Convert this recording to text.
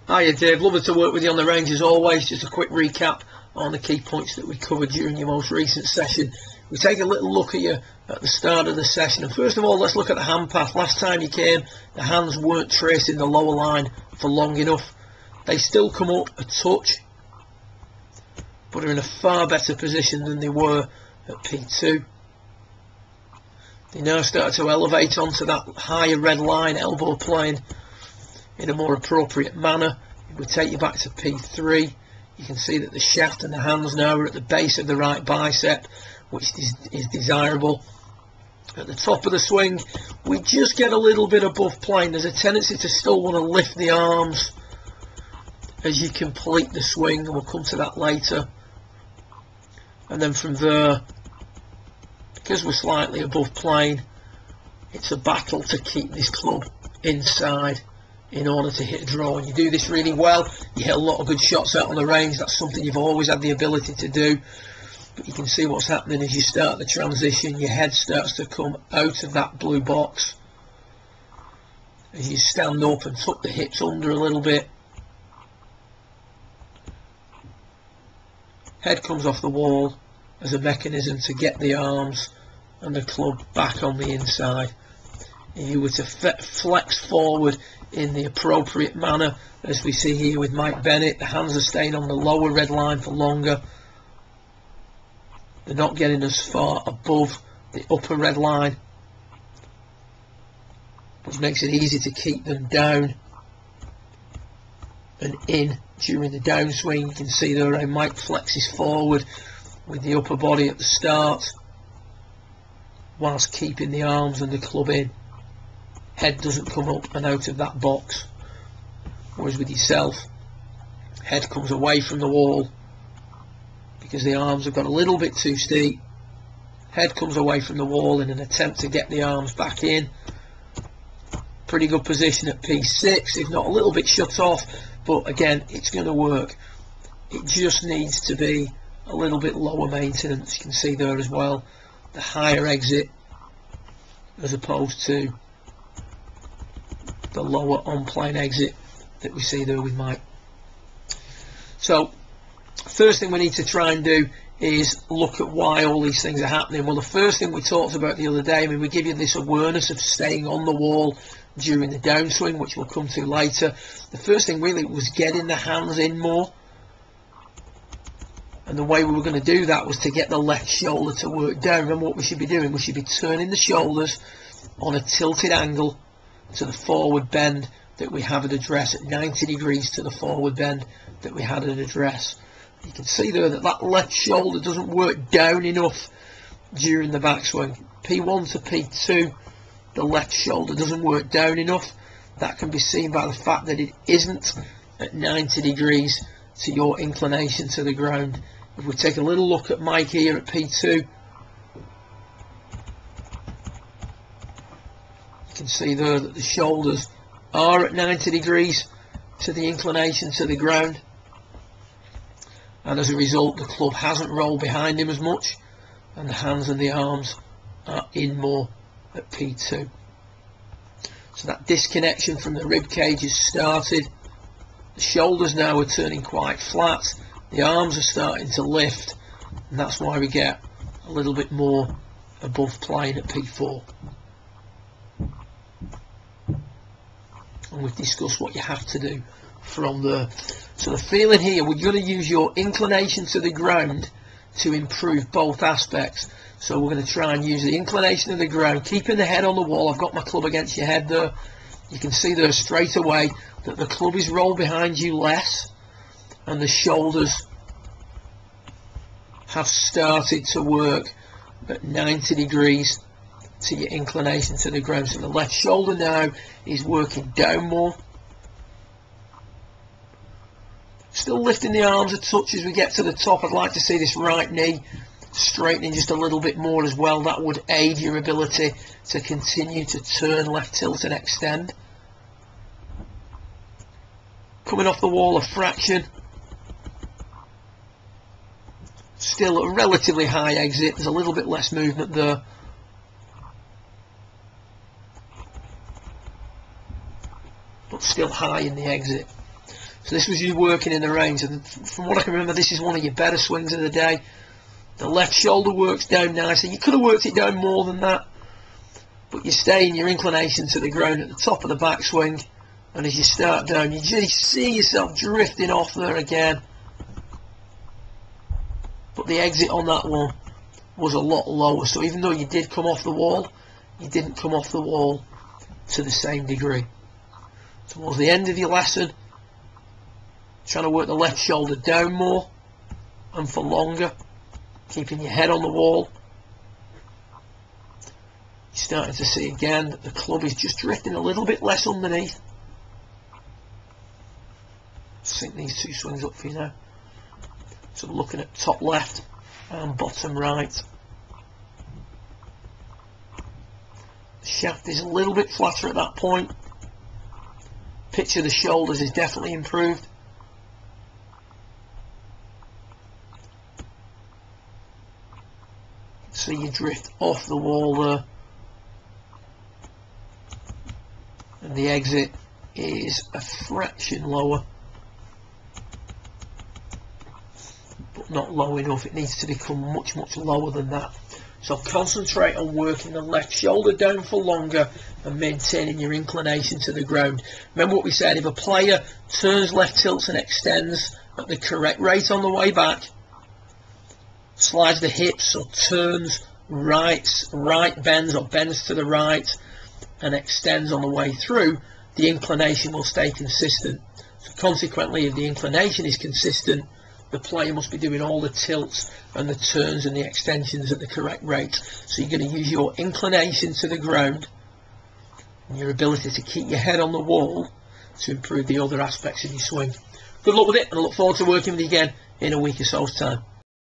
Hiya Dave, lovely to work with you on the range as always. Just a quick recap on the key points that we covered during your most recent session. We take a little look at you at the start of the session, and first of all let's look at the hand path. Last time you came, the hands weren't tracing the lower line for long enough. They still come up a touch, but are in a far better position than they were at P2. They now start to elevate onto that higher red line, elbow playing in a more appropriate manner. If we take you back to P3, you can see that the shaft and the hands now are at the base of the right bicep, which is desirable. At the top of the swing, we just get a little bit above plane. There's a tendency to still want to lift the arms as you complete the swing, and we'll come to that later. And then from there, because we're slightly above plane, it's a battle to keep this club inside in order to hit a draw. And you do this really well, you hit a lot of good shots out on the range. That's something you've always had the ability to do. But you can see what's happening as you start the transition. Your head starts to come out of that blue box as you stand up and tuck the hips under a little bit. Head comes off the wall as a mechanism to get the arms and the club back on the inside. If you were to flex forward in the appropriate manner, as we see here with Mike Bennett, the hands are staying on the lower red line for longer. They're not getting as far above the upper red line, which makes it easy to keep them down and in during the downswing. You can see there how Mike flexes forward with the upper body at the start, whilst keeping the arms and the club in. Head doesn't come up and out of that box. Whereas with yourself, head comes away from the wall because the arms have got a little bit too steep. Head comes away from the wall in an attempt to get the arms back in. Pretty good position at P6, if not a little bit shut off, but again, it's going to work. It just needs to be a little bit lower maintenance. You can see there as well, the higher exit as opposed to the lower on-plane exit that we see there with Mike. So first thing we need to try and do is look at why all these things are happening. Well, the first thing we talked about the other day, I mean, we give you this awareness of staying on the wall during the downswing, which we'll come to later. The first thing really was getting the hands in more, and the way we were going to do that was to get the left shoulder to work down. Remember what we should be doing? We should be turning the shoulders on a tilted angle to the forward bend that we have at address, at 90 degrees to the forward bend that we had at address. You can see there that that left shoulder doesn't work down enough during the backswing. P1 to P2, the left shoulder doesn't work down enough. That can be seen by the fact that it isn't at 90 degrees to your inclination to the ground. If we take a little look at Mike here at P2, you can see there that the shoulders are at 90 degrees to the inclination to the ground, and as a result the club hasn't rolled behind him as much, and the hands and the arms are in more at P2. So that disconnection from the rib cage has started. The shoulders now are turning quite flat, the arms are starting to lift, and that's why we get a little bit more above plane at P4. And we've discussed what you have to do from there. So the feeling here, we're going to use your inclination to the ground to improve both aspects. So we're going to try and use the inclination of the ground, keeping the head on the wall. I've got my club against your head there. You can see there straight away that the club is rolled behind you less, and the shoulders have started to work at 90 degrees to your inclination to the ground. So the left shoulder now is working down more. Still lifting the arms a touch as we get to the top. I'd like to see this right knee straightening just a little bit more as well. That would aid your ability to continue to turn left tilt and extend. Coming off the wall a fraction. Still a relatively high exit. There's a little bit less movement there. But still high in the exit. So this was you working in the range, and from what I can remember, this is one of your better swings of the day. The left shoulder works down nicely. You could have worked it down more than that, but you stay in your inclination to the ground at the top of the backswing, and as you start down, you just see yourself drifting off there again. But the exit on that one was a lot lower, so even though you did come off the wall, you didn't come off the wall to the same degree. Towards the end of your lesson, trying to work the left shoulder down more and for longer, keeping your head on the wall. You're starting to see again that the club is just drifting a little bit less underneath. Sync these two swings up for you now. So looking at top left and bottom right. The shaft is a little bit flatter at that point. Pitch of the shoulders is definitely improved. See you drift off the wall there. And the exit is a fraction lower, but not low enough. It needs to become much lower than that. So concentrate on working the left shoulder down for longer and maintaining your inclination to the ground. Remember what we said, if a player turns left tilts and extends at the correct rate on the way back, slides the hips or turns right bends or bends to the right and extends on the way through, the inclination will stay consistent. So consequently, if the inclination is consistent, the player must be doing all the tilts and the turns and the extensions at the correct rate. So you're going to use your inclination to the ground and your ability to keep your head on the wall to improve the other aspects of your swing. Good luck with it, and I look forward to working with you again in a week or so's time.